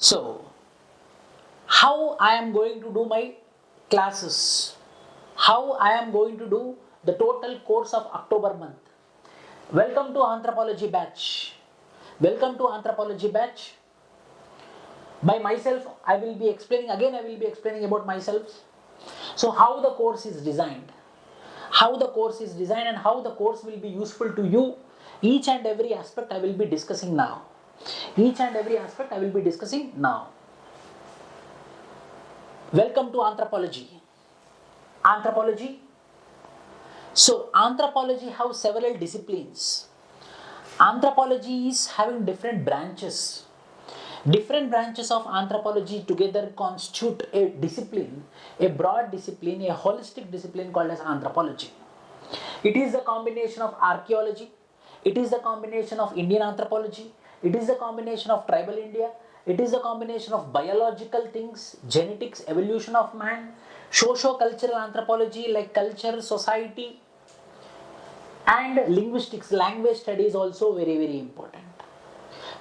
So, how I am going to do my classes? How I am going to do the total course of October month? Welcome to Anthropology batch. Welcome to Anthropology batch. By myself, I will be explaining about myself. So, how the course is designed, and how the course will be useful to you. Each and every aspect I will be discussing now. Welcome to Anthropology. So, anthropology have several disciplines. Anthropology is having different branches. Different branches of anthropology together constitute a discipline, a broad discipline, a holistic discipline called as anthropology. It is the combination of archaeology, it is the combination of Indian anthropology, it is the combination of tribal India, it is the combination of biological things, genetics, evolution of man, socio-cultural anthropology like culture, society, and linguistics. Language studies also very important.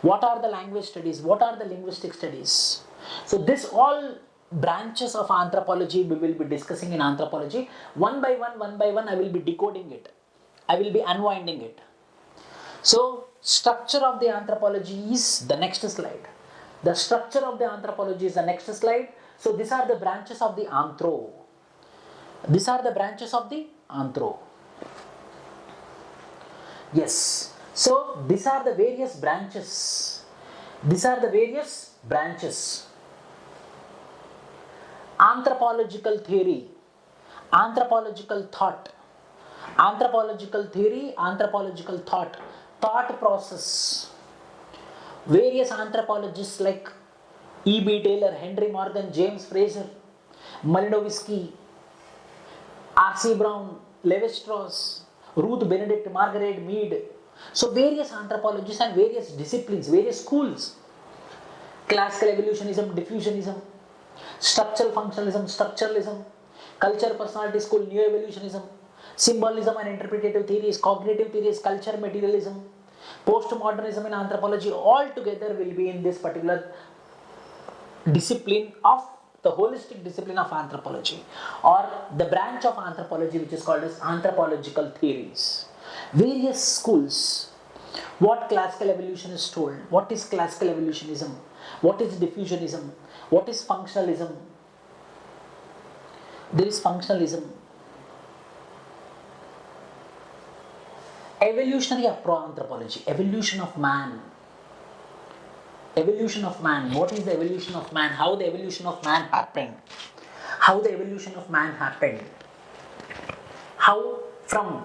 What are the language studies? What are the linguistic studies? So this all branches of anthropology we will be discussing in anthropology. One by one I will be decoding it. I will be unwinding it. So structure of the anthropology is the next slide. The structure of the anthropology is the next slide. So these are the branches of the anthro. Yes. So these are the various branches. Anthropological theory, anthropological thought, thought process. Various anthropologists like E.B. Taylor, Henry Morgan, James Fraser, Malinowski, R.C. Brown, Levi-Strauss, Ruth Benedict, Margaret Mead. So various anthropologists and various disciplines, various schools. Classical evolutionism, diffusionism, structural functionalism, structuralism, culture personality school, new evolutionism, symbolism and interpretative theories, cognitive theories, culture materialism, postmodernism in anthropology, all together will be in this particular discipline of the holistic discipline of anthropology, or the branch of anthropology which is called as anthropological theories. Various schools. What classical evolution is told? What is classical evolutionism? What is diffusionism? What is functionalism? There is functionalism. Evolutionary anthropology, evolution of man. What is the evolution of man? How the evolution of man happened? How from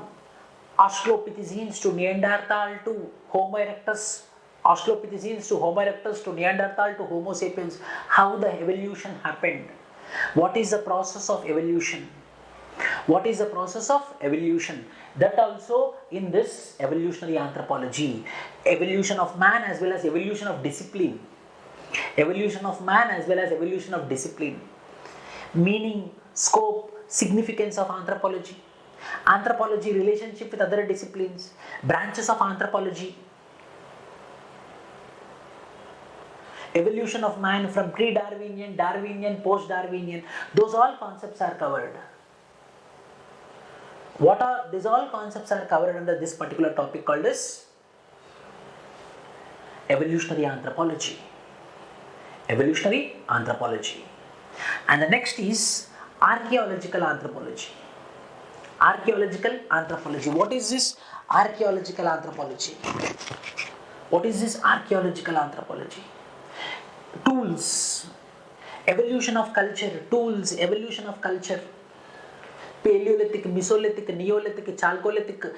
Australopithecines to Neanderthal to Homo erectus, to Neanderthal to Homo sapiens, how the evolution happened? What is the process of evolution? That also in this evolutionary anthropology. Evolution of man as well as evolution of discipline. Meaning, scope, significance of anthropology. Anthropology relationship with other disciplines. Branches of anthropology. Evolution of man from pre-Darwinian, Darwinian, post-Darwinian. Those all concepts are covered. These all concepts are covered under this particular topic called as evolutionary anthropology. And the next is archaeological anthropology. What is this archaeological anthropology? Tools. Evolution of culture. Paleolithic, Mesolithic, Neolithic, Chalcolithic,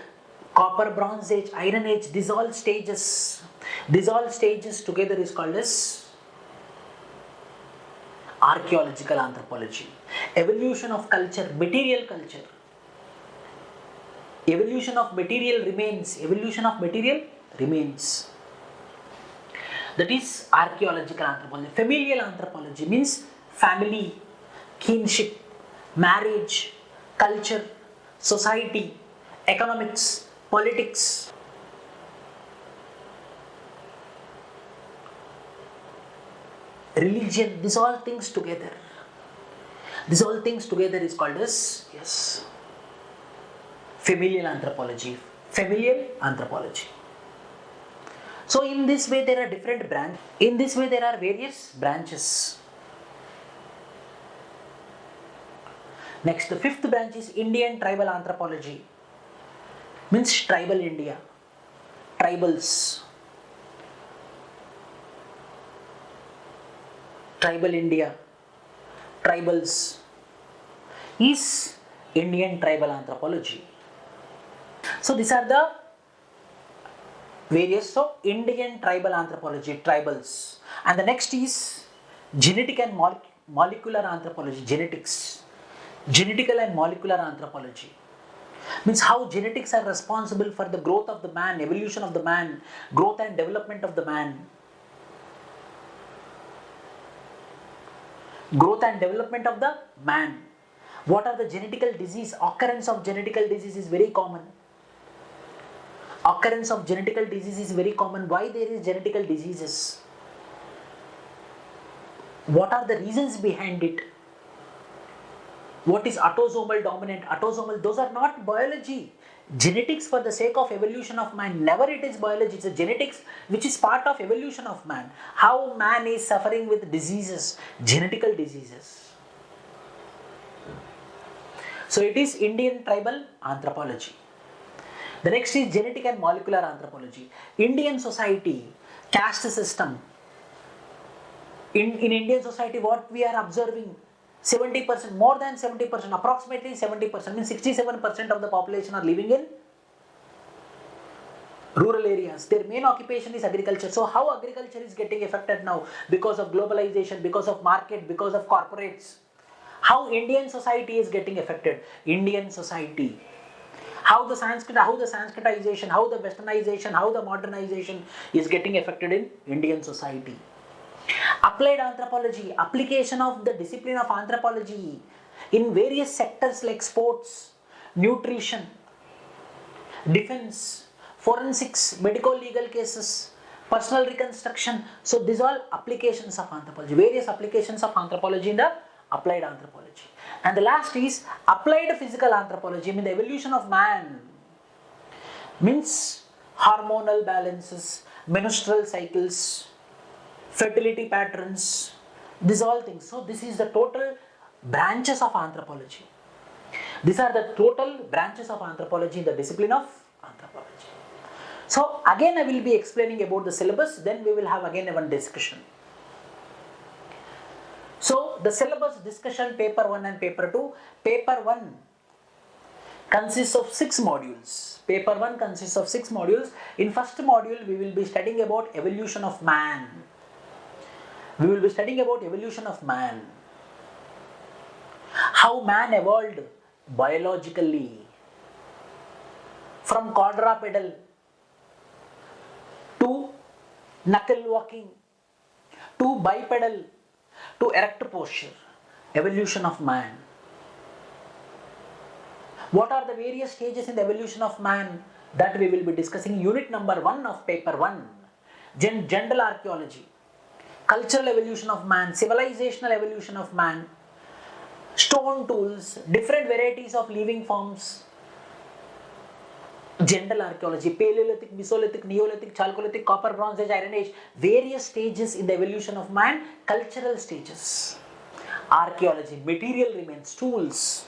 Copper, Bronze Age, Iron Age, these all stages together is called as archaeological anthropology. Evolution of culture, material culture. Evolution of material remains. That is archaeological anthropology. Familial anthropology means family, kinship, marriage, culture, society, economics, politics. religion, these all things together. These all things together is called as, yes, familial anthropology. Familial anthropology. So in this way there are different branches. In this way there are various branches. Next, the fifth branch is Indian tribal anthropology. Means tribal India. Tribals. Tribal India. Tribals is Indian tribal anthropology. So these are the various, so Indian tribal anthropology, tribals. And the next is genetic and molecular anthropology, genetics. Genetical and molecular anthropology. Means how genetics are responsible for the growth of the man, evolution of the man, growth and development of the man. Growth and development of the man. What are the genetical disease? Occurrence of genetical disease is very common. Occurrence of genetical disease is very common. Why there is genetical diseases? What are the reasons behind it? What is autosomal dominant? Autosomal, those are not biology. Genetics for the sake of evolution of man, never it is biology. It's a genetics which is part of evolution of man. How man is suffering with diseases, genetical diseases. So it is Indian tribal anthropology. The next is genetic and molecular anthropology. Indian society, caste system. In Indian society, what we are observing, 70%, more than 70%, approximately 70%, means 67% of the population are living in rural areas. Their main occupation is agriculture. So how agriculture is getting affected now? Because of globalization, because of market, because of corporates. How Indian society is getting affected? Indian society. How the Sanskritization, how the westernization, how the modernization is getting affected in Indian society. Applied anthropology, application of the discipline of anthropology in various sectors like sports, nutrition, defense, forensics, medical legal cases, personal reconstruction. So these are all applications of anthropology, various applications of anthropology in the applied anthropology. And the last is applied physical anthropology, means the evolution of man, means hormonal balances, menstrual cycles, fertility patterns, these all things. So this is the total branches of anthropology. These are the total branches of anthropology in the discipline of anthropology. So again I will be explaining about the syllabus, then we will have again one discussion. So the syllabus discussion, paper 1 and paper 2. Paper 1 consists of 6 modules. Paper 1 consists of 6 modules. In first module we will be studying about evolution of man. We will be studying about evolution of man. How man evolved biologically from quadrupedal to knuckle walking to bipedal to erect posture. Evolution of man. What are the various stages in the evolution of man? That we will be discussing. Unit number 1 of paper 1. General archaeology. Cultural evolution of man, civilizational evolution of man, stone tools, different varieties of living forms, general archaeology, Paleolithic, Mesolithic, Neolithic, Chalcolithic, Copper, Bronze Age, Iron Age, various stages in the evolution of man, cultural stages, archaeology, material remains, tools,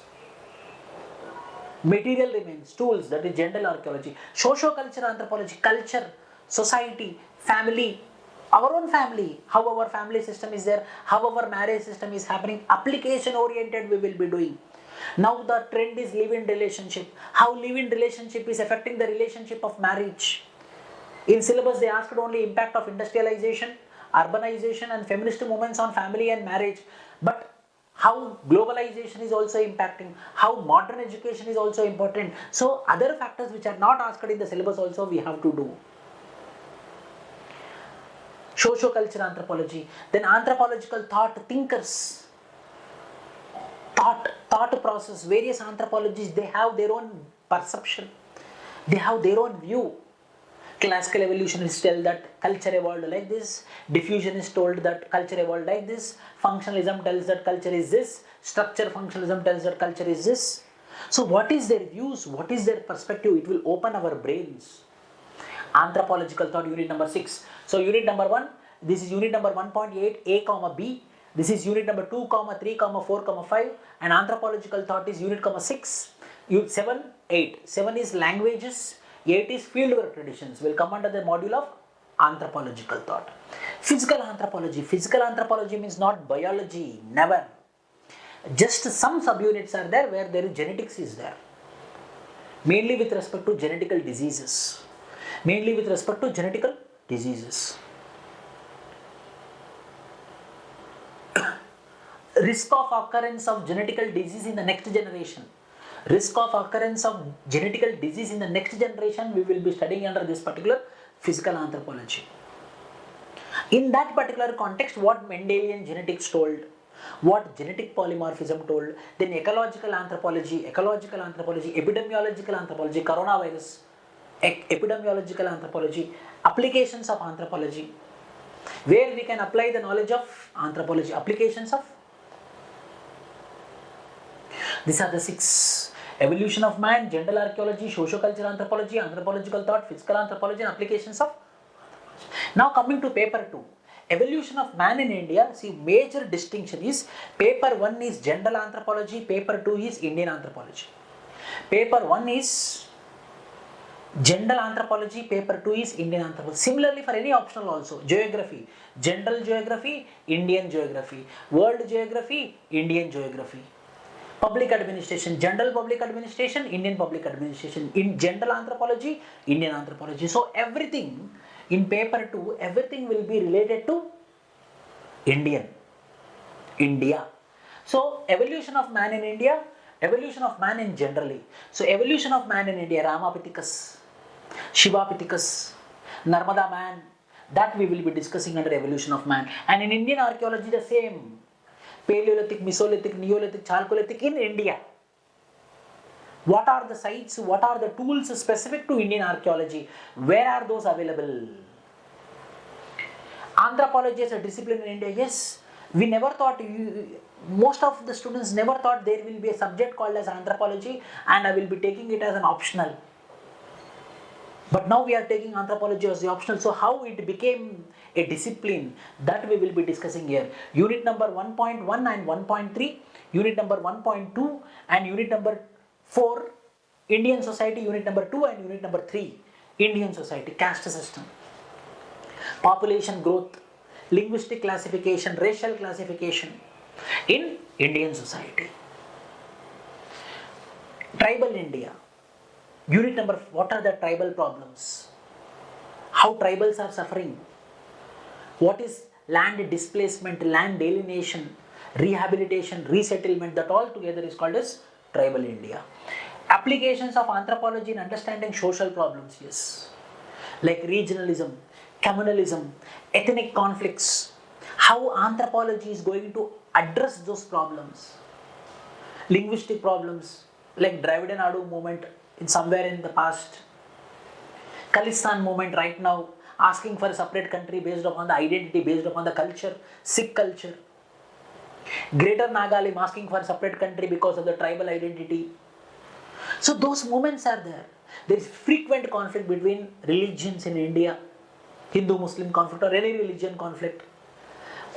material remains, tools, that is general archaeology, socio-cultural anthropology, culture, society, family, our own family, how our family system is there, how our marriage system is happening, application oriented we will be doing. Now the trend is live-in relationship, how live-in relationship is affecting the relationship of marriage. In syllabus they asked only impact of industrialization, urbanization and feminist movements on family and marriage, but how globalization is also impacting, how modern education is also important. So other factors which are not asked in the syllabus also we have to do. Socio-cultural anthropology, then anthropological thought, thinkers, thought process, various anthropologies, they have their own perception, they have their own view. Classical evolutionists tell that culture evolved like this. Diffusionists told that culture evolved like this. Functionalism tells that culture is this. Structure functionalism tells that culture is this. So what is their views? What is their perspective? It will open our brains. Anthropological thought, unit number 6. So unit number 1, this is unit number 1.8, A comma B. This is unit number 2 comma 3 comma 4 comma 5, and anthropological thought is unit comma 6. 7, 8. 7 is languages, 8 is fieldwork traditions. Will come under the module of anthropological thought. Physical anthropology. Physical anthropology means not biology, never. Just some subunits are there where there is genetics is there. Mainly with respect to genetical diseases. Mainly with respect to genetical diseases. Risk of occurrence of genetical disease in the next generation. Risk of occurrence of genetical disease in the next generation we will be studying under this particular physical anthropology. In that particular context, what Mendelian genetics told, what genetic polymorphism told, then ecological anthropology, epidemiological anthropology, coronavirus, epidemiological anthropology, applications of anthropology, where we can apply the knowledge of anthropology, applications of. These are the 6. Evolution of man, general archaeology, socio-cultural anthropology, anthropological thought, physical anthropology, and applications of. Now coming to paper 2. Evolution of man in India, see, major distinction is paper 1 is general anthropology, paper 2 is Indian anthropology. Paper 1 is general anthropology, paper 2 is Indian anthropology. Similarly for any optional also, geography, general geography, Indian geography, world geography, Indian geography. Public administration, general public administration, Indian public administration. In general anthropology, Indian anthropology. So everything in paper 2, everything will be related to India. So evolution of man in India, evolution of man in generally. So evolution of man in India, Ramapithecus, Shivapithecus, Narmada man, that we will be discussing under evolution of man. And in Indian archaeology the same. Paleolithic, Mesolithic, Neolithic, Chalcolithic in India. What are the sites, what are the tools specific to Indian archaeology? Where are those available? Anthropology as a discipline in India, yes. We never thought, most of the students never thought there will be a subject called as anthropology and I will be taking it as an optional. But now we are taking anthropology as the optional. So how it became a discipline, that we will be discussing here. Unit number 1.1 and 1.3, unit number 1.2 and unit number 4, Indian society, unit number 2 and unit number 3, Indian society, caste system, population growth, linguistic classification, racial classification in Indian society. Tribal India. Unit number, what are the tribal problems? How tribals are suffering? What is land displacement, land alienation, rehabilitation, resettlement, that all together is called as tribal India. Applications of anthropology in understanding social problems, yes. Like regionalism, communalism, ethnic conflicts. How anthropology is going to address those problems. Linguistic problems like Dravidian Nadu movement in somewhere in the past. Khalistan movement right now, asking for a separate country based upon the identity, based upon the culture, Sikh culture. Greater Nagalim asking for a separate country because of the tribal identity. So those movements are there. There is frequent conflict between religions in India, Hindu-Muslim conflict or any religion conflict.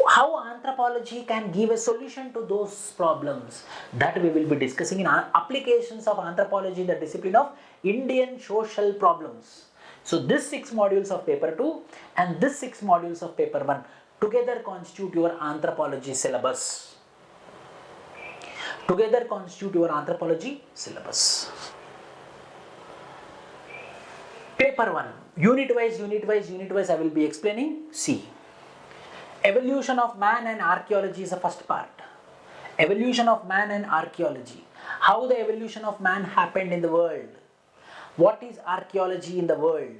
How anthropology can give a solution to those problems, that we will be discussing in applications of anthropology in the discipline of Indian social problems. So this 6 modules of paper 2 and this 6 modules of paper 1 together constitute your anthropology syllabus. Together constitute your anthropology syllabus. Paper 1, unit wise I will be explaining. See, evolution of man and archaeology is the first part. Evolution of man and archaeology. How the evolution of man happened in the world. What is archaeology in the world?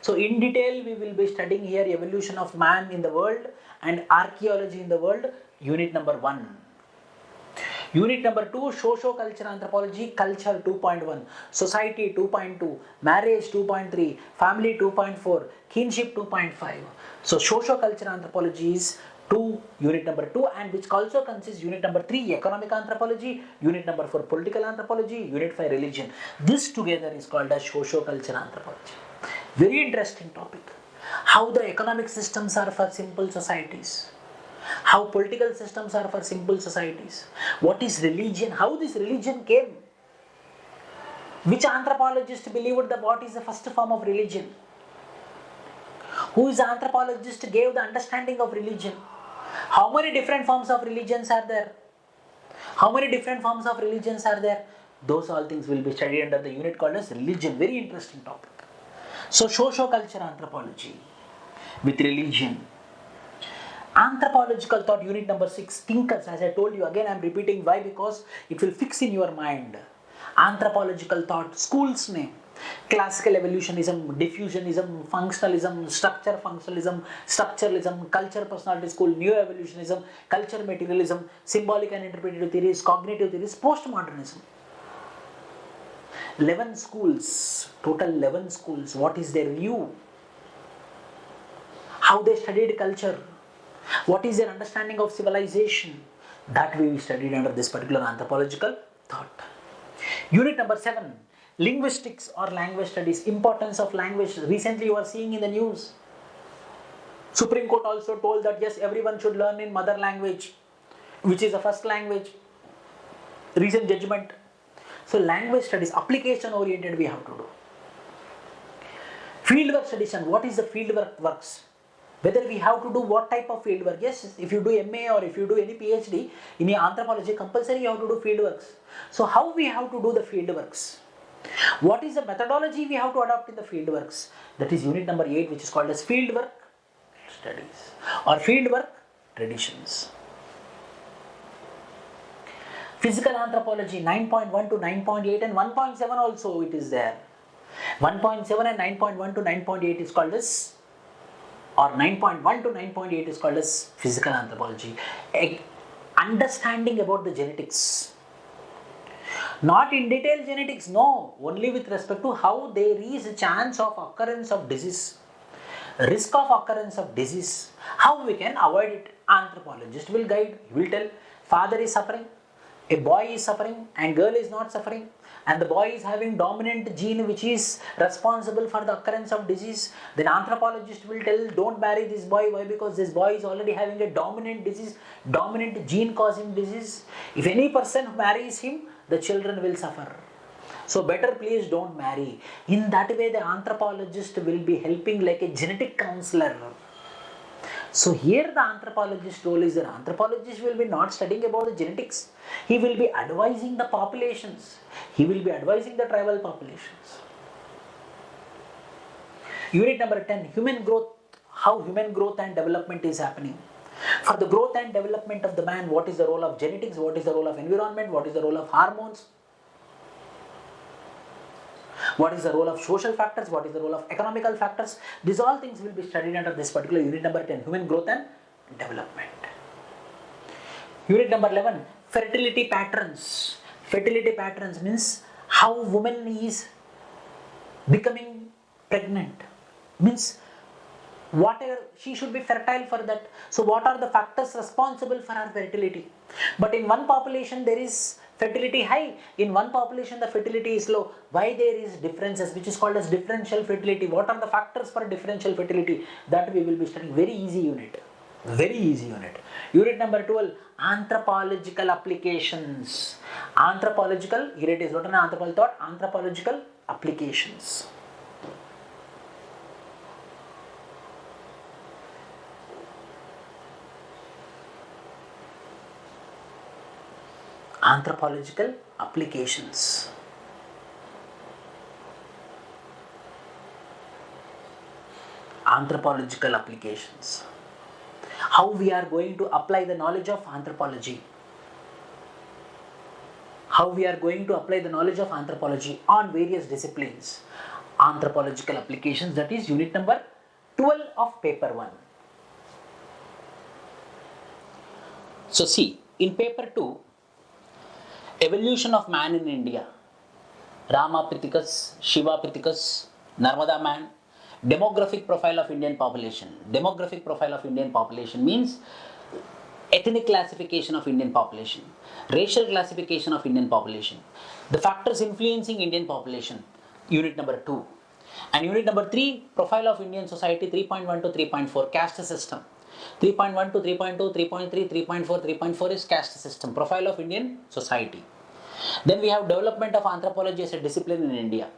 So in detail we will be studying here evolution of man in the world and archaeology in the world, unit number 1. Unit number 2, socio-culture anthropology, culture 2.1, society 2.2, marriage 2.3, family 2.4, kinship 2.5. So socio-culture anthropology is unit number 2, and which also consists unit number 3, economic anthropology, unit number 4, political anthropology, unit 5, religion. This together is called as socio-culture anthropology. Very interesting topic. How the economic systems are for simple societies. How political systems are for simple societies. What is religion? How this religion came? Which anthropologist believed that what is the first form of religion? Who is the anthropologist gave the understanding of religion? How many different forms of religions are there? How many different forms of religions are there? Those all things will be studied under the unit called as religion. Very interesting topic. So socio-culture anthropology with religion. Anthropological thought, unit number 6, thinkers. As I told you, again I am repeating why, because it will fix in your mind. Anthropological thought, school's name. Classical evolutionism, diffusionism, functionalism, structuralism, culture personality school, neo evolutionism, culture materialism, symbolic and interpretative theories, cognitive theories, postmodernism. 11 schools, total 11 schools. What is their view? How they studied culture? What is their understanding of civilization? That we studied under this particular anthropological thought. Unit number 7, linguistics or language studies, importance of language. Recently you are seeing in the news. Supreme Court also told that yes, everyone should learn in mother language, which is the first language. Recent judgment. So language studies, application oriented we have to do. Fieldwork studies, and what is the fieldwork works? Whether we have to do what type of fieldwork. Yes, if you do MA or if you do any PhD in anthropology, compulsory you have to do fieldworks. So how we have to do the fieldworks? What is the methodology we have to adopt in the fieldworks? That is unit number 8, which is called as fieldwork studies or fieldwork traditions. Physical anthropology 9.1 to 9.8 and 1.7 also it is there. 1.7 and 9.1 to 9.8 is called as, or 9.1 to 9.8 is called as physical anthropology. Understanding about the genetics. Not in detail genetics, no, only with respect to how there is a chance of occurrence of disease, risk of occurrence of disease, how we can avoid it. Anthropologist will guide, he will tell, father is suffering, a boy is suffering and girl is not suffering, and the boy is having dominant gene which is responsible for the occurrence of disease, then anthropologist will tell don't marry this boy. Why? Because this boy is already having a dominant disease, dominant gene causing disease. If any person marries him, the children will suffer. So better please don't marry. In that way the anthropologist will be helping like a genetic counselor. So here the anthropologist role is that anthropologist will be not studying about the genetics. He will be advising the populations. He will be advising the tribal populations. Unit number 10, human growth. How human growth and development is happening. For the growth and development of the man, what is the role of genetics? What is the role of environment? What is the role of hormones? What is the role of social factors? What is the role of economical factors? These all things will be studied under this particular unit number 10, human growth and development. Unit number 11, fertility patterns. Fertility patterns means how woman is becoming pregnant. Means whatever, she should be fertile for that. So what are the factors responsible for her fertility? But in one population there is fertility high, in one population the fertility is low. Why there is differences, which is called as differential fertility? What are the factors for differential fertility? That we will be studying. Very easy unit. Very easy unit. Unit number 12, anthropological applications. Anthropological, here it is written anthropological thought, anthropological applications. Anthropological applications. Anthropological applications. How we are going to apply the knowledge of anthropology. How we are going to apply the knowledge of anthropology on various disciplines. Anthropological applications, that is unit number 12 of paper 1. So see, in paper 2, Evolution of man in India. Ramapithecus, Shivapithecus, Narmada man. Demographic profile of Indian population. Demographic profile of Indian population means ethnic classification of Indian population, racial classification of Indian population, the factors influencing Indian population, unit number 2. And unit number 3, profile of Indian society 3.1 to 3.4, caste system. 3.1 to 3.2, 3.3, 3.4, 3.4 is caste system, profile of Indian society. Then we have development of anthropology as a discipline in India.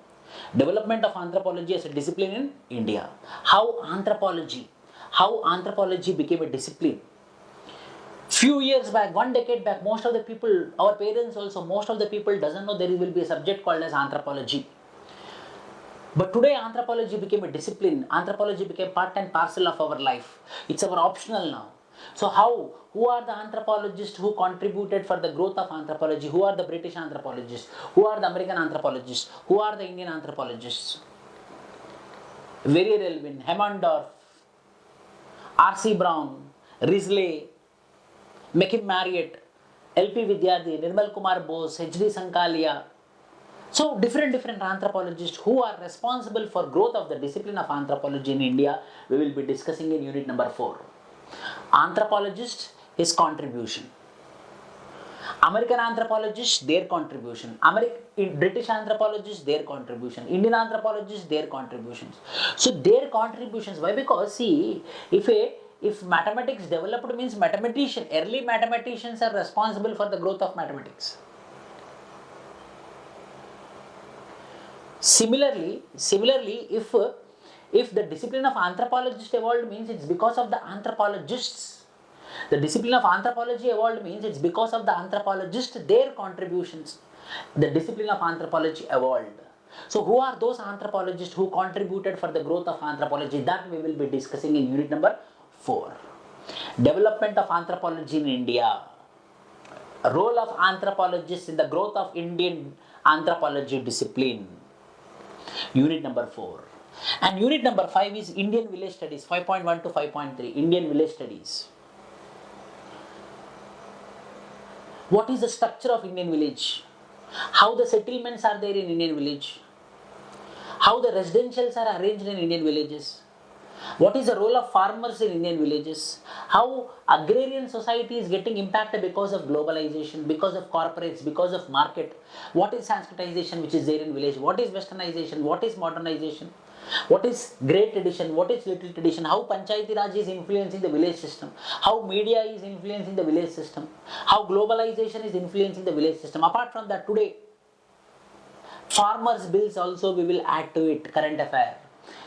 Development of anthropology as a discipline in India. How anthropology became a discipline. Few years back, 1 decade back, most of the people, our parents also, most of the people doesn't know there will be a subject called as anthropology. But today anthropology became a discipline. Anthropology became part and parcel of our life. It's our optional now. So who are the anthropologists who contributed for the growth of anthropology? Who are the British anthropologists? Who are the American anthropologists? Who are the Indian anthropologists? Very Relvin, Hemmondorf, R.C. Brown, Risley, McKim Marriott, L.P. Vidyarthi, Nirmal Kumar Bose, H.D. Sankalia. So different anthropologists who are responsible for growth of the discipline of anthropology in India, we will be discussing in unit number 4. Anthropologist, his contribution. American anthropologists, their contribution. British anthropologists, their contribution. Indian anthropologists, their contributions. So their contributions, why? Because see, if mathematics developed means early mathematicians are responsible for the growth of mathematics. Similarly, if the discipline of anthropologist evolved means it's because of the anthropologists. The discipline of anthropology evolved means it's because of the anthropologists, their contributions. The discipline of anthropology evolved. So who are those anthropologists who contributed for the growth of anthropology? That we will be discussing in unit number 4. Development of anthropology in India. Role of anthropologists in the growth of Indian anthropology discipline. Unit number 4. And unit number 5 is Indian village studies, 5.1 to 5.3. Indian village studies. What is the structure of Indian village? How the settlements are there in Indian village? How the residentials are arranged in Indian villages? What is the role of farmers in Indian villages? How agrarian society is getting impacted because of globalization, because of corporates, because of market? What is Sanskritization which is there in village? What is westernization? What is modernization? What is great tradition? What is little tradition? How Panchayati Raj is influencing the village system? How media is influencing the village system? How globalization is influencing the village system? Apart from that, today, farmers bills also we will add to it, current affair.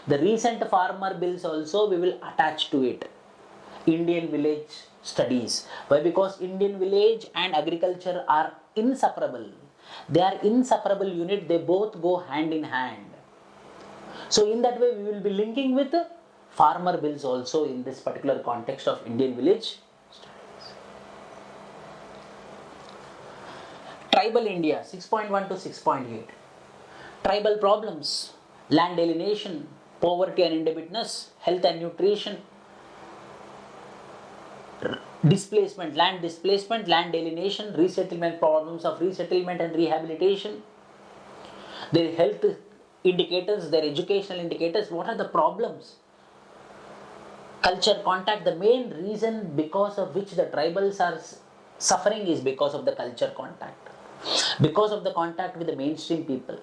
The recent farmer bills also we will attach to it. Indian village studies. Why? Because Indian village and agriculture are inseparable. They are inseparable unit. They both go hand in hand. So in that way we will be linking with farmer bills also in this particular context of Indian village studies. Tribal India 6.1 to 6.8. Tribal problems, land alienation, poverty and indebtedness, health and nutrition, displacement, land alienation, resettlement, problems of resettlement and rehabilitation, their health indicators, their educational indicators, what are the problems? Culture contact, the main reason because of which the tribals are suffering is because of the culture contact, because of the contact with the mainstream people.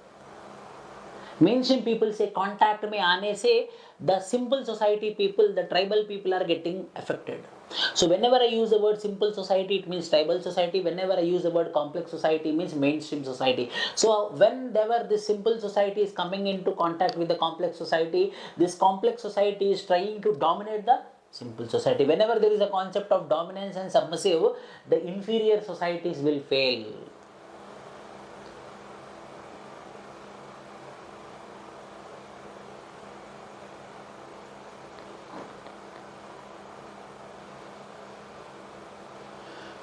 Mainstream people say contact mein aane se the simple society people, the tribal people are getting affected. So whenever I use the word simple society, it means tribal society. Whenever I use the word complex society, it means mainstream society. So whenever this simple society is coming into contact with the complex society, this complex society is trying to dominate the simple society. Whenever there is a concept of dominance and submissive, the inferior societies will fail.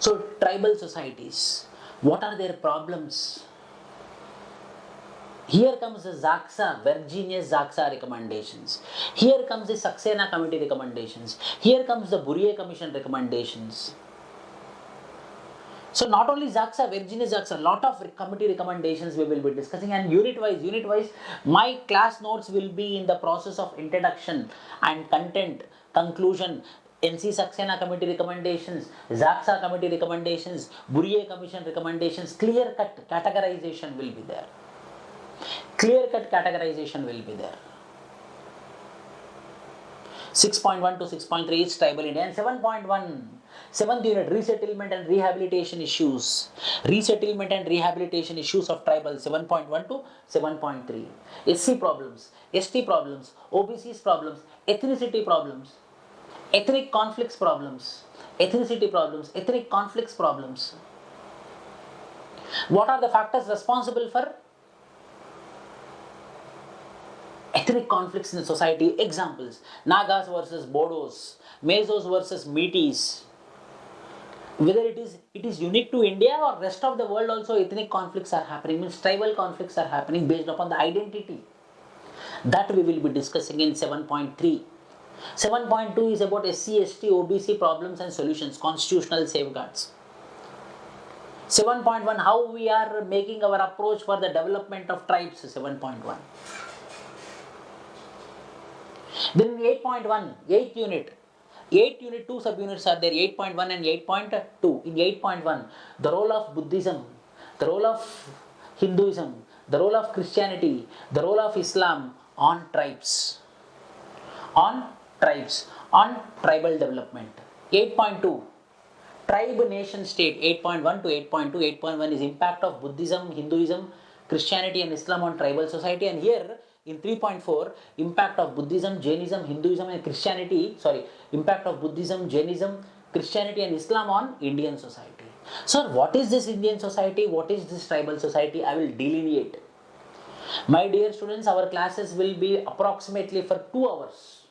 So tribal societies, what are their problems? Here comes the Zaksa, Virginius Zaksa recommendations. Here comes the Saxena committee recommendations. Here comes the Burrier commission recommendations. So not only Zaxa, Virginia Zaxa, lot of committee recommendations we will be discussing, and unit wise, my class notes will be in the process of introduction and content, conclusion, NC Saxena committee recommendations, Zaxa committee recommendations, Burier commission recommendations, clear cut categorization will be there. Clear cut categorization will be there. 6.1 to 6.3 is tribal India, and 7.1, 7th unit, resettlement and rehabilitation issues. Resettlement and rehabilitation issues of tribal, 7.1 to 7.3. SC problems, ST problems, OBC's problems, ethnicity problems, ethnic conflicts problems, ethnicity problems, ethnic conflicts problems. What are the factors responsible for ethnic conflicts in the society? Examples: Nagas versus Bodos, Mezos versus Metis. Whether it is unique to India or rest of the world also, ethnic conflicts are happening, means tribal conflicts are happening based upon the identity. That we will be discussing in 7.3. 7.2 is about SC, ST, OBC problems and solutions, constitutional safeguards. 7.1, how we are making our approach for the development of tribes, 7.1. Then 8.1, 8th unit. 8th unit, 2 subunits are there, 8.1 and 8.2. In 8.1, the role of Buddhism, the role of Hinduism, the role of Christianity, the role of Islam on tribes. On tribes, on tribal development. 8.2, tribe nation state, 8.1 to 8.2. 8.1 is impact of Buddhism, Hinduism, Christianity and Islam on tribal society, and here in 3.4, impact of Buddhism, Jainism, Hinduism and Christianity, impact of Buddhism, Jainism, Christianity and Islam on Indian society. So what is this Indian society? What is this tribal society? I will delineate. My dear students, our classes will be approximately for 2 hours.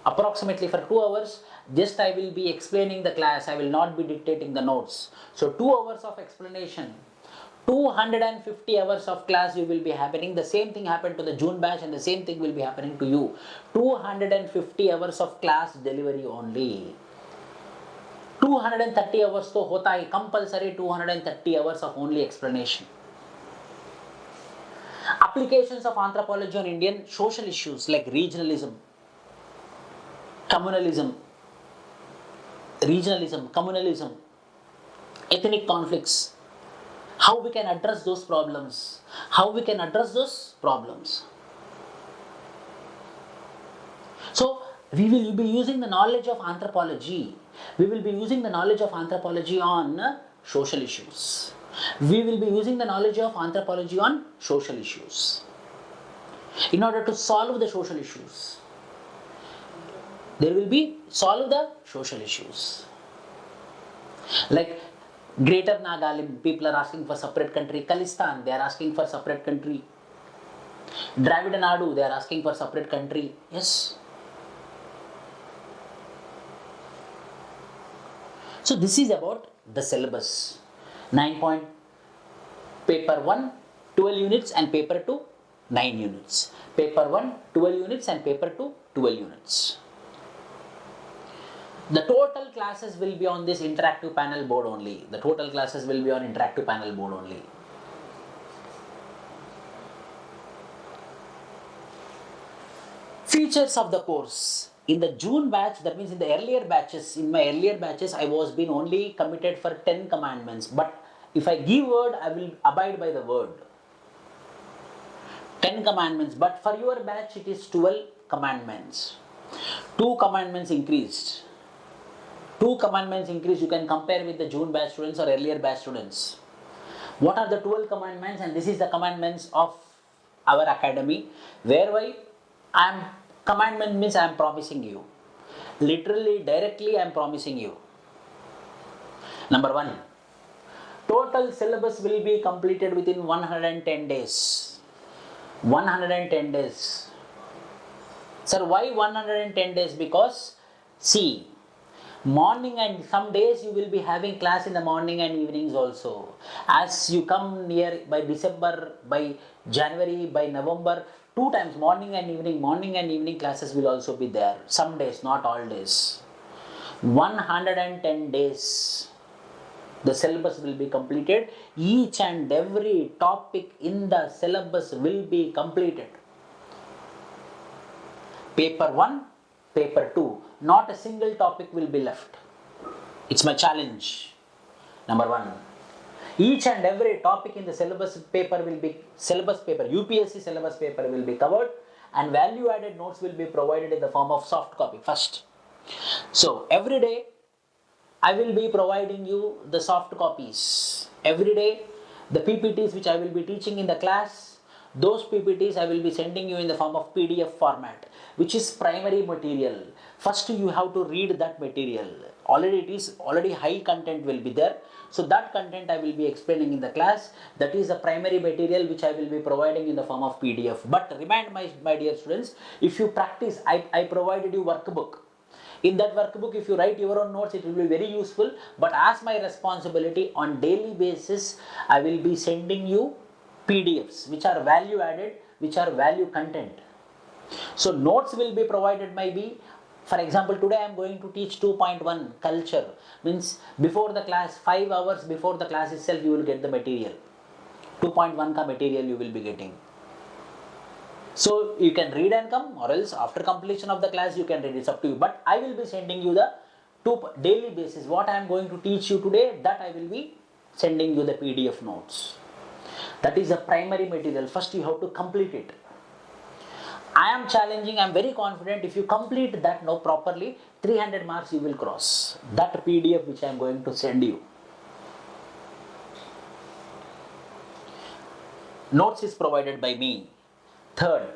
Approximately for 2 hours, just I will be explaining the class. I will not be dictating the notes. So 2 hours of explanation. 250 hours of class you will be happening. The same thing happened to the June batch and the same thing will be happening to you. 250 hours of class delivery only. 230 hours to hota hai, compulsory 230 hours of only explanation. Applications of anthropology on Indian social issues like regionalism, communalism, ethnic conflicts. How we can address those problems? So we will be using the knowledge of anthropology. We will be using the knowledge of anthropology on social issues. We will be using the knowledge of anthropology on social issues in order to solve the social issues. There will be solve the social issues. Like Greater Nagalim, people are asking for separate country. Khalistan, they are asking for separate country. Dravid Nadu, they are asking for separate country. Yes. So this is about the syllabus. 9 point paper 1, 12 units and paper 2, 9 units. Paper 1, 12 units and paper 2, 12 units. The total classes will be on this interactive panel board only. The total classes will be on interactive panel board only. Features of the course. In the June batch, that means in my earlier batches, I was been only committed for 10 commandments. But if I give word, I will abide by the word. 10 commandments. But for your batch, it is 12 commandments. 2 commandments increased. 2 commandments increase, you can compare with the June batch students or earlier batch students. What are the 12 commandments? And this is the commandments of our academy, whereby commandment means I am promising you. Literally, directly I am promising you. Number 1, total syllabus will be completed within 110 days. 110 days. Sir, why 110 days? Because, see, morning and some days you will be having class in the morning and evenings also. As you come near by December, by January, by November, 2 times morning and evening classes will also be there. Some days, not all days. 110 days. The syllabus will be completed. Each and every topic in the syllabus will be completed. Paper 1, paper 2, not a single topic will be left. It's my challenge. Number 1. Each and every topic in the syllabus paper will be, UPSC syllabus paper will be covered, and value added notes will be provided in the form of soft copy first. So every day I will be providing you the soft copies. Every day the PPTs which I will be teaching in the class, those PPTs I will be sending you in the form of PDF format, which is primary material. First you have to read that material. Already high content will be there. So that content I will be explaining in the class. That is the primary material which I will be providing in the form of PDF. But remind my dear students, if you practice, I provided you workbook. In that workbook, if you write your own notes, it will be very useful. But as my responsibility, on daily basis, I will be sending you PDFs which are value added, which are value content. So notes will be provided by me. For example, today I am going to teach 2.1 culture. Means before the class, 5 hours before the class itself, you will get the material. 2.1 ka material you will be getting. So you can read and come, or else after completion of the class you can read. It's up to you. But I will be sending you the daily basis. What I am going to teach you today, that I will be sending you the PDF notes. That is the primary material. First you have to complete it. I am challenging, I am very confident, if you complete that now properly, 300 marks you will cross. That PDF which I am going to send you. Notes is provided by me. Third,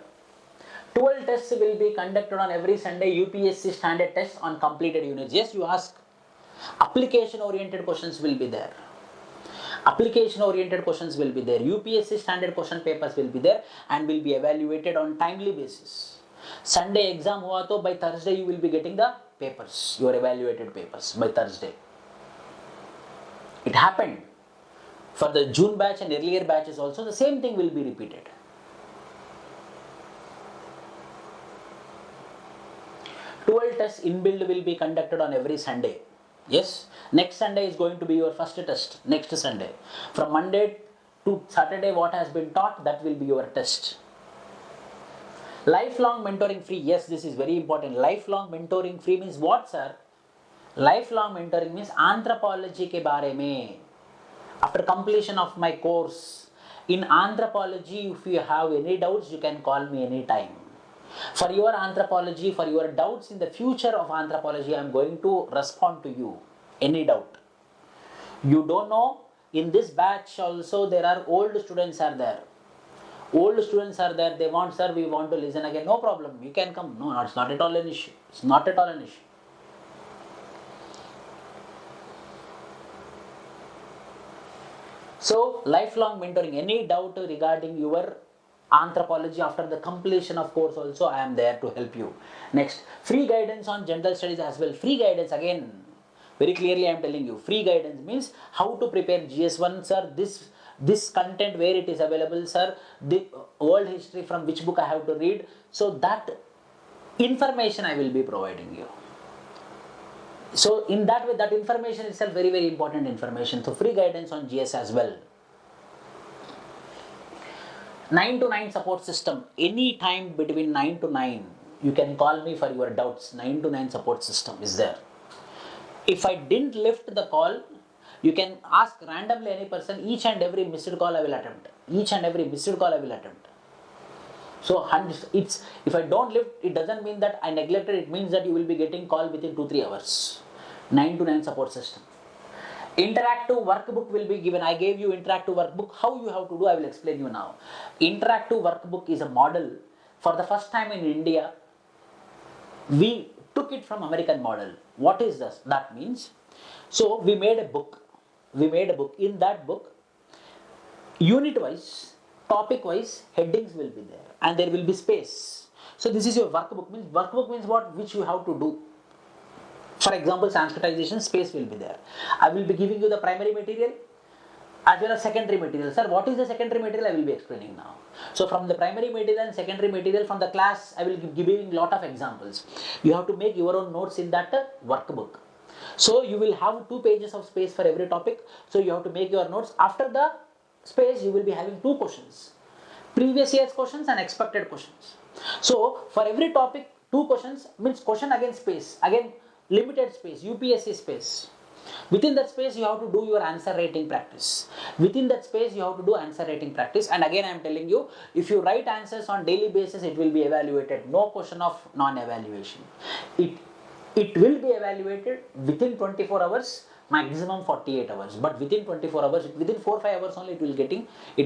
12 tests will be conducted on every Sunday, UPSC standard tests on completed units. Yes, you ask. Application oriented questions will be there. Application oriented questions will be there. UPSC standard question papers will be there and will be evaluated on timely basis. Sunday exam hua to by Thursday you will be getting the papers, your evaluated papers by Thursday. It happened for the June batch and earlier batches also. The same thing will be repeated. Tests inbuilt will be conducted on every Sunday. Yes, next Sunday is going to be your first test. Next Sunday, from Monday to Saturday, what has been taught, that will be your test. Lifelong mentoring free. Yes, this is very important. Lifelong mentoring free means what, sir? Lifelong mentoring means anthropology ke baare mein. After completion of my course in anthropology, if you have any doubts, you can call me anytime. For your anthropology, for your doubts in the future of anthropology, I am going to respond to you. Any doubt. You don't know, in this batch also there are old students are there. Old students are there, they want, sir, we want to listen again. No problem, you can come. No, it's not at all an issue. It's not at all an issue. So, lifelong mentoring, any doubt regarding your anthropology after the completion of course also, I am there to help you. Next, free guidance on general studies as well. Free guidance, again, very clearly I am telling you, free guidance means how to prepare GS1, sir, this content where it is available, sir, the world history from which book I have to read. So that information I will be providing you. So in that way, that information itself very, very important information. So free guidance on GS as well. 9 to 9 support system. Any time between 9 to 9, you can call me for your doubts. 9 to 9 support system is there. If I didn't lift the call, you can ask randomly any person. Each and every missed call I will attempt. Each and every missed call I will attempt. So it's, if I don't lift, it doesn't mean that I neglected. It means that you will be getting call within 2-3 hours. 9 to 9 support system. Interactive workbook will be given. I gave you interactive workbook. How you have to do, I will explain you now. Interactive workbook is a model. For the first time in India, we took it from American model. What is this? That means, so we made a book. In that book, unit wise, topic wise, headings will be there. And there will be space. So this is your workbook. Workbook means what? Which you have to do. For example, Sanskritization, space will be there. I will be giving you the primary material as well as secondary material. Sir, what is the secondary material? I will be explaining now. So from the primary material and secondary material from the class, I will be giving lot of examples. You have to make your own notes in that workbook. So you will have 2 pages of space for every topic. So you have to make your notes. After the space, you will be having 2 questions, previous year's questions and expected questions. So for every topic, 2 questions means question again space, again limited space, UPSC space. Within that space, you have to do your answer writing practice. Within that space, you have to do answer writing practice. And again, I am telling you, if you write answers on daily basis, it will be evaluated. No question of non-evaluation. It will be evaluated within 24 hours, maximum 48 hours. But within 24 hours, within 4-5 hours only, it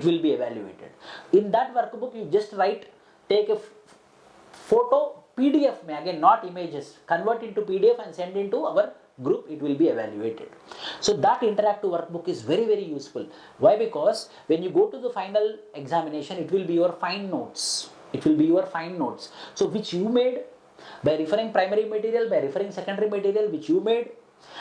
will be evaluated. In that workbook, you just write, take a photo, PDF, again not images, convert into PDF and send into our group, it will be evaluated. So that interactive workbook is very, very useful. Why? Because when you go to the final examination, it will be your fine notes. It will be your fine notes. So which you made by referring primary material, by referring secondary material, which you made,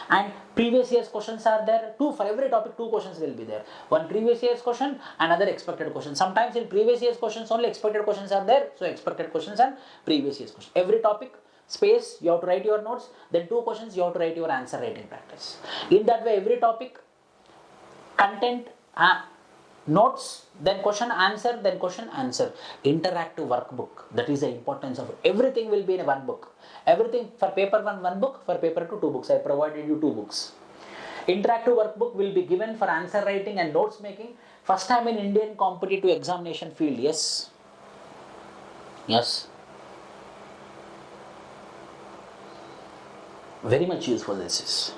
and previous year's questions are there. For every topic, 2 questions will be there. One previous year's question, another expected question. Sometimes in previous year's questions only expected questions are there. So expected questions and previous year's questions. Every topic, space, you have to write your notes. Then 2 questions, you have to write your answer writing practice. In that way, every topic, content, notes, then question answer, then question answer. Interactive workbook. That is the importance of it. Everything will be in one book. Everything for paper 1, 1 book, for paper 2, 2 books. I provided you 2 books. Interactive workbook will be given for answer writing and notes making. First time in Indian competitive examination field. Yes. Yes. Very much useful this is.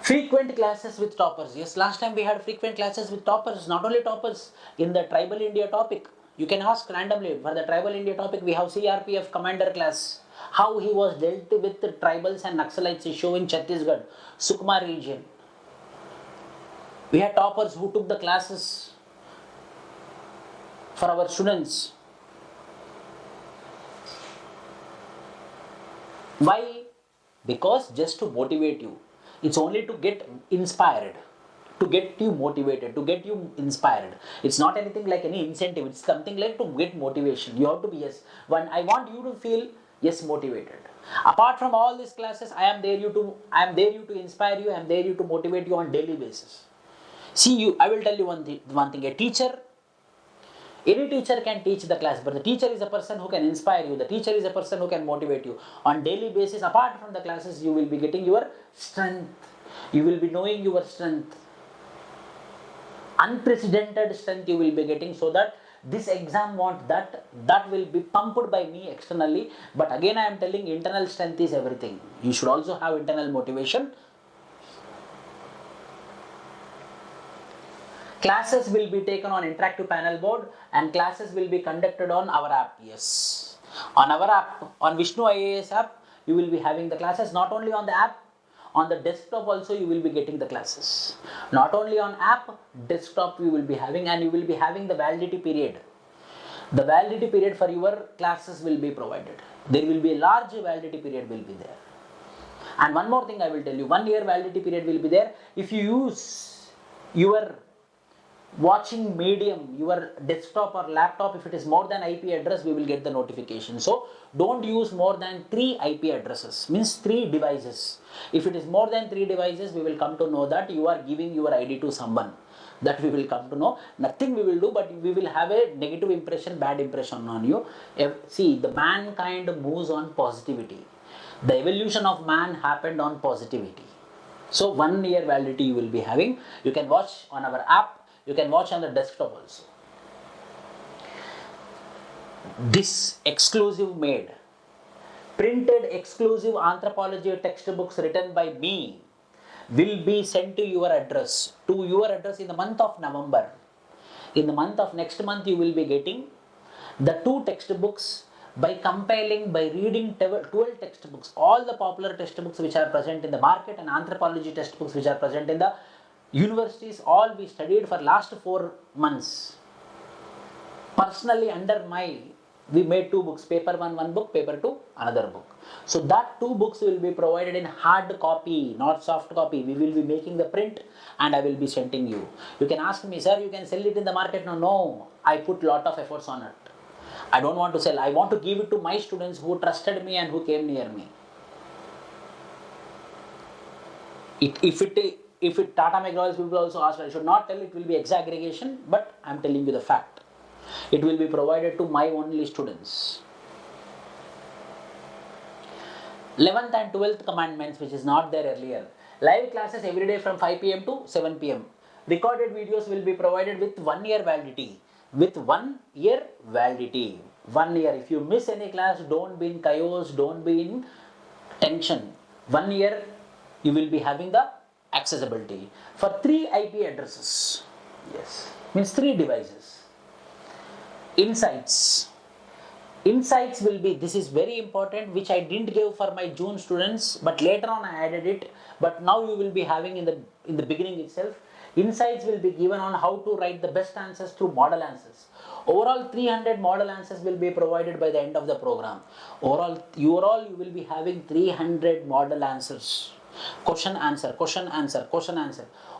Frequent classes with toppers. Yes, last time we had frequent classes with toppers. Not only toppers, in the Tribal India topic. You can ask randomly. For the Tribal India topic, we have CRPF commander class. How he was dealt with the tribals and Naxalites issue in Chhattisgarh, Sukma region. We had toppers who took the classes for our students. Why? Because just to motivate you. It's only to get inspired, to get you motivated, to get you inspired. It's not anything like any incentive. It's something like to get motivation. You have to be, yes. I want you to feel, yes, motivated. Apart from all these classes, I am there to inspire you. I am there to motivate you on daily basis. See, I will tell you one thing. A teacher, any teacher can teach the class, but the teacher is a person who can inspire you. The teacher is a person who can motivate you. On daily basis, apart from the classes, you will be getting your strength. You will be knowing your strength. Unprecedented strength you will be getting, so that this exam that will be pumped by me externally. But again, I am telling, internal strength is everything. You should also have internal motivation. Classes will be taken on interactive panel board and classes will be conducted on our app. Yes. On our app, on VISHNU IAS app, you will be having the classes. Not only on the app, on the desktop also you will be getting the classes. Not only on app, desktop you will be having, and you will be having the validity period. The validity period for your classes will be provided. There will be a large validity period will be there. And one more thing I will tell you, 1 year validity period will be there. If you use your watching medium, your desktop or laptop, if it is more than IP address, we will get the notification. So don't use more than 3 IP addresses, means 3 devices. If it is more than 3 devices, we will come to know that you are giving your ID to someone. That we will come to know. Nothing we will do, but we will have a negative impression, bad impression on you. See, the mankind moves on positivity. The evolution of man happened on positivity. So 1 year validity you will be having. You can watch on our app. You can watch on the desktop also. This exclusive made, printed exclusive anthropology textbooks written by me will be sent to your address in the month of November. In the month of next month, you will be getting the 2 textbooks by compiling, by reading 12 textbooks, all the popular textbooks which are present in the market and anthropology textbooks which are present in the universities, all we studied for last 4 months. Personally, we made 2 books, paper 1, 1 book, paper 2, another book. So that 2 books will be provided in hard copy, not soft copy. We will be making the print and I will be sending you. You can ask me, sir, you can sell it in the market. No, I put lot of efforts on it. I don't want to sell. I want to give it to my students who trusted me and who came near me. If it Tata McGraw's people also ask, I should not tell, it will be exaggeration, but I am telling you the fact. It will be provided to my only students. 11th and 12th commandments, which is not there earlier. Live classes every day from 5 p.m. to 7 p.m. Recorded videos will be provided with 1 year validity. With 1 year validity. 1 year. If you miss any class, don't be in chaos, don't be in tension. 1 year you will be having the accessibility for 3 IP addresses. Yes, means 3 devices. Insights will be, this is very important, which I didn't give for my June students, but later on I added it, but now you will be having in the beginning itself. Insights will be given on how to write the best answers through model answers. Overall 300 model answers will be provided by the end of the program. Overall you will be having 300 model answers. Question answer.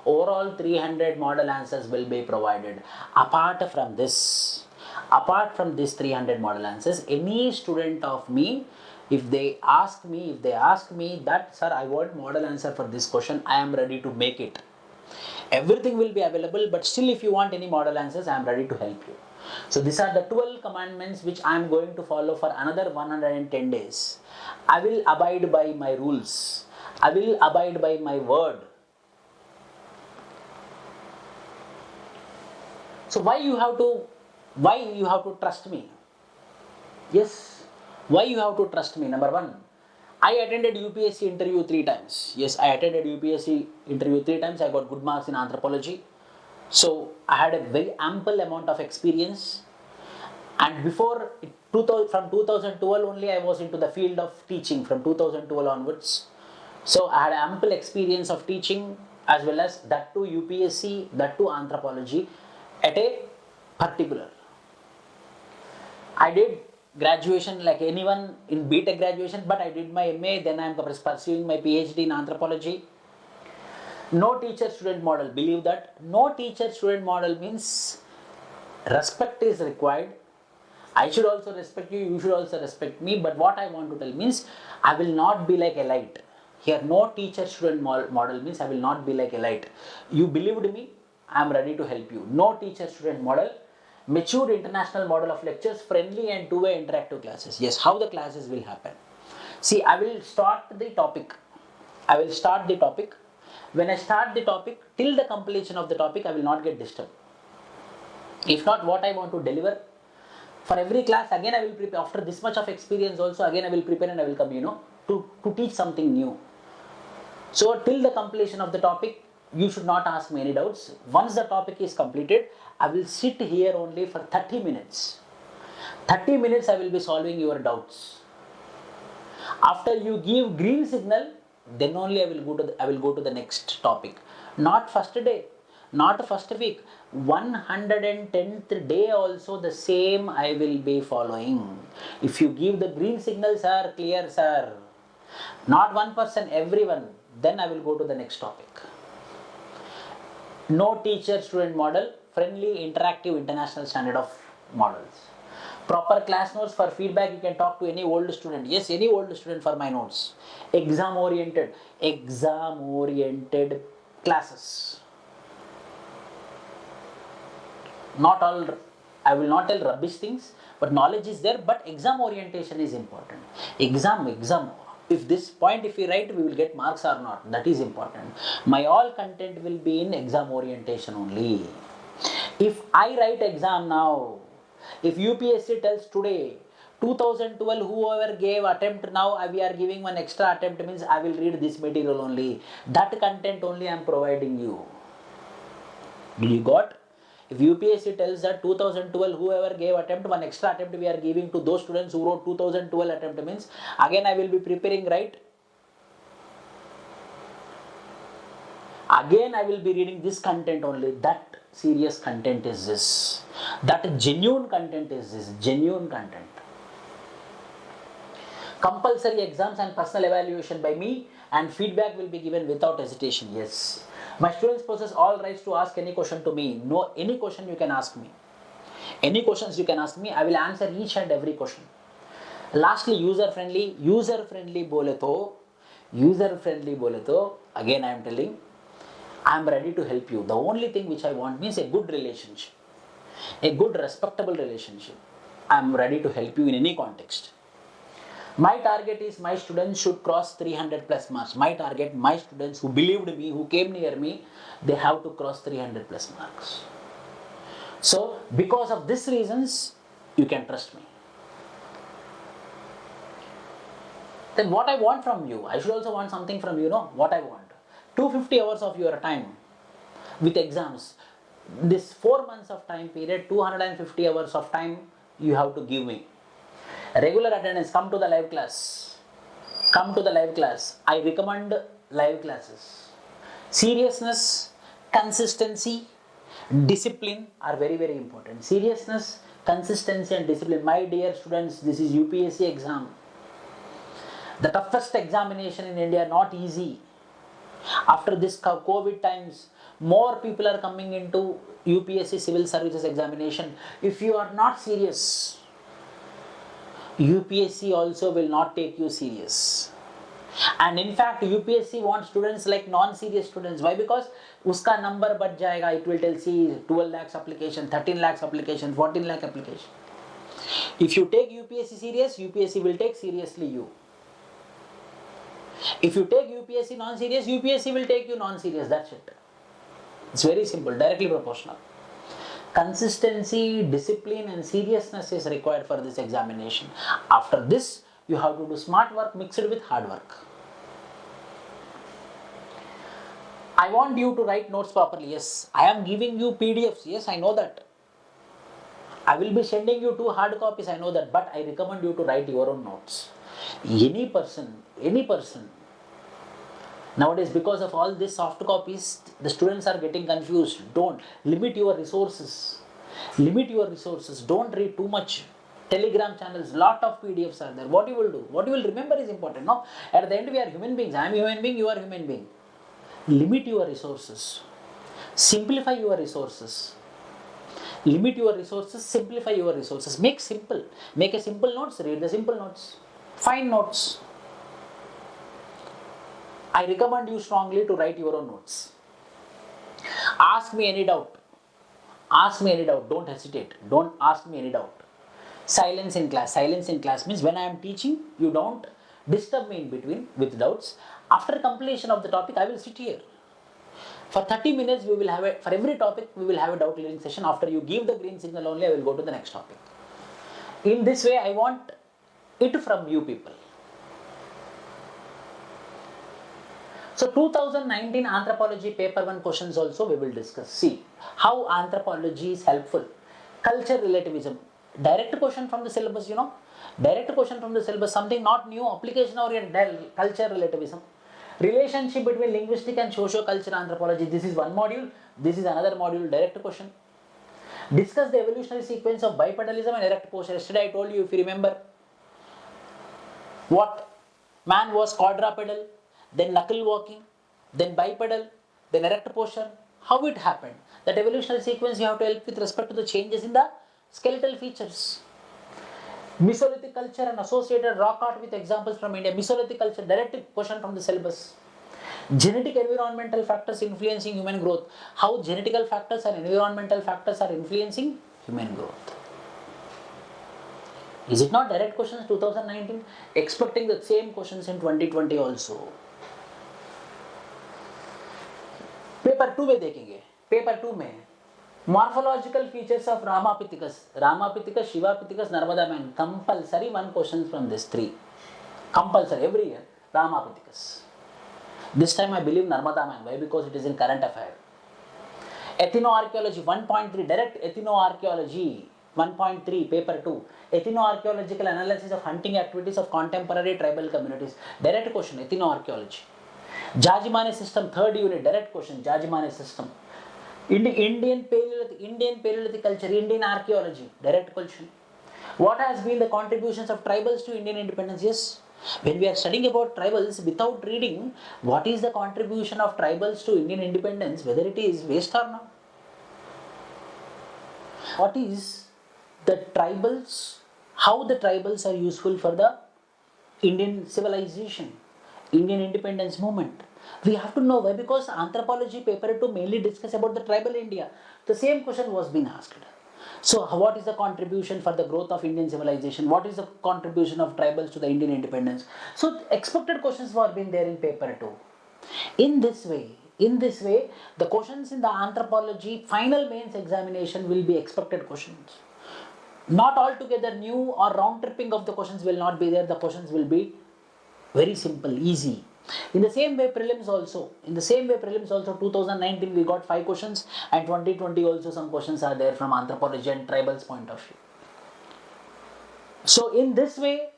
Overall 300 model answers will be provided. Apart from these 300 model answers, any student of me, if they ask me that, sir, I want model answer for this question, I am ready to make it. Everything will be available, but still if you want any model answers, I am ready to help you. So these are the 12 commandments which I am going to follow for another 110 days. I will abide by my rules. I will abide by my word. So why you have to trust me? Yes, why you have to trust me? Number 1, I attended UPSC interview 3 times. Yes, I attended UPSC interview 3 times. I got good marks in anthropology. So I had a very ample amount of experience. And before, from 2012 only, I was into the field of teaching from 2012 onwards. So I had ample experience of teaching, as well as that to UPSC, that to anthropology at a particular. I did graduation like anyone in BTech graduation, but I did my MA, then I am pursuing my PhD in anthropology. No teacher-student model, believe that. No teacher-student model means respect is required. I should also respect you, you should also respect me, but what I want to tell means I will not be like elite. Here, no teacher-student model means I will not be like elite. You believed me, I am ready to help you. No teacher-student model. Matured international model of lectures, friendly and two-way interactive classes. Yes, how the classes will happen. See, I will start the topic. When I start the topic, till the completion of the topic, I will not get disturbed. If not, what I want to deliver, for every class, again I will prepare. After this much of experience also, again I will prepare and I will come, to teach something new. So, till the completion of the topic, you should not ask me any doubts. Once the topic is completed, I will sit here only for 30 minutes. 30 minutes I will be solving your doubts. After you give green signal, then only I will go to the next topic. Not first day, not first week, 110th day also the same I will be following. If you give the green signal, sir, clear sir, not one person, everyone, then I will go to the next topic. No teacher-student model, friendly, interactive, international standard of models. Proper class notes. For feedback, you can talk to any old student. Yes, any old student for my notes. Exam-oriented classes. Not all, I will not tell rubbish things, but knowledge is there, but exam orientation is important. Exam. If this point, if we write, we will get marks or not. That is important. My all content will be in exam orientation only. If I write exam now, if UPSC tells today, 2012, whoever gave attempt, now we are giving one extra attempt, means I will read this material only. That content only I am providing you. Did you got? If UPSC tells that 2012, whoever gave attempt, one extra attempt we are giving to those students who wrote 2012 attempt, means again I will be preparing, right? Again I will be reading this content only. That serious content is this. That genuine content is this. Genuine content. Compulsory exams and personal evaluation by me, and feedback will be given without hesitation. Yes. My students possess all rights to ask any question to me. No, any question you can ask me. Any questions you can ask me, I will answer each and every question. Lastly, user friendly bole to, again I am telling, I am ready to help you. The only thing which I want means a good relationship, a good respectable relationship. I am ready to help you in any context. My target is my students should cross 300 plus marks. My target, my students who believed me, who came near me, they have to cross 300 plus marks. So, because of these reasons, you can trust me. Then what I want from you, I should also want something from you, no? What I want. 250 hours of your time with exams. This 4 months of time period, 250 hours of time you have to give me. Regular attendance, come to the live class. Come to the live class. I recommend live classes. Seriousness, consistency, discipline are very, very important. Seriousness, consistency and discipline. My dear students, this is UPSC exam. The toughest examination in India, not easy. After this COVID times, more people are coming into UPSC civil services examination. If you are not serious, UPSC also will not take you serious. And in fact, UPSC wants students like non-serious students. Why? Because uska number बढ़ जाएगा. It will tell, see, 12 lakhs application, 13 lakhs application, 14 lakh application. If you take UPSC serious, UPSC will take seriously you. If you take UPSC non-serious, UPSC will take you non-serious. That's it. It's very simple, directly proportional. Consistency, discipline and seriousness is required for this examination. After this, you have to do smart work mixed with hard work. I want you to write notes properly. Yes, I am giving you PDFs. Yes, I know that. I will be sending you 2 hard copies. I know that. But I recommend you to write your own notes. Any person, nowadays, because of all these soft copies, the students are getting confused. Don't limit your resources. Limit your resources. Don't read too much. Telegram channels, lot of PDFs are there. What you will do? What you will remember is important. No, at the end we are human beings. I am a human being. You are a human being. Limit your resources. Simplify your resources. Limit your resources. Simplify your resources. Make simple. Make a simple notes. Read the simple notes. Find notes. I recommend you strongly to write your own notes. Ask me any doubt. Ask me any doubt. Don't hesitate. Don't ask me any doubt. Silence in class. Silence in class means when I am teaching, you don't disturb me in between with doubts. After completion of the topic, I will sit here. For 30 minutes, we will have for every topic, we will have a doubt clearing session. After you give the green signal only, I will go to the next topic. In this way, I want it from you people. So 2019 Anthropology paper 1 questions also we will discuss. See how anthropology is helpful. Culture relativism. Direct question from the syllabus, Direct question from the syllabus, something not new, application oriented, culture relativism. Relationship between linguistic and socio-cultural anthropology. This is one module. This is another module, direct question. Discuss the evolutionary sequence of bipedalism and erect posture. Yesterday I told you, if you remember, what? Man was quadrupedal, then knuckle walking, then bipedal, then erect posture. How it happened? That evolutionary sequence you have to help with respect to the changes in the skeletal features. Mesolithic culture and associated rock art with examples from India. Mesolithic culture, direct question from the syllabus. Genetic environmental factors influencing human growth. How genetical factors and environmental factors are influencing human growth. Is it not direct questions 2019? Expecting the same questions in 2020 also. Paper 2 में देखेंगे. Paper 2 में morphological features of Ramapithecus, Shivapithecus, Narmada man. Compulsory 1 question from this 3. Compulsory every year. Ramapithecus. This time I believe Narmada man. Why? Because it is in current affair. Ethnoarchaeology 1.3. Direct ethnoarchaeology 1.3 paper 2. Ethnoarchaeological analysis of hunting activities of contemporary tribal communities. Direct question. Ethnoarchaeology. Jajimani system 3rd unit. Direct question. Jajimani system. Indian Paleolithic culture, Indian archaeology, direct question. What has been the contributions of tribals to Indian independence? Yes. When we are studying about tribals without reading what is the contribution of tribals to Indian independence, whether it is waste or not. What is the tribals, how the tribals are useful for the Indian civilization, Indian independence movement. We have to know why, because anthropology paper 2 mainly discuss about the tribal India. The same question was being asked. So what is the contribution for the growth of Indian civilization? What is the contribution of tribals to the Indian independence? So expected questions were being there in paper 2. In this way, the questions in the anthropology final mains examination will be expected questions. Not altogether new or round tripping of the questions will not be there. The questions will be very simple, easy. In the same way prelims also, 2019 we got 5 questions, and 2020 also some questions are there from anthropology and tribals point of view. So in this way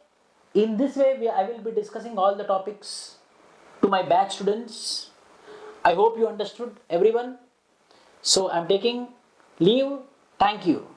I will be discussing all the topics to my batch students. I hope you understood everyone. So I'm taking leave. Thank you.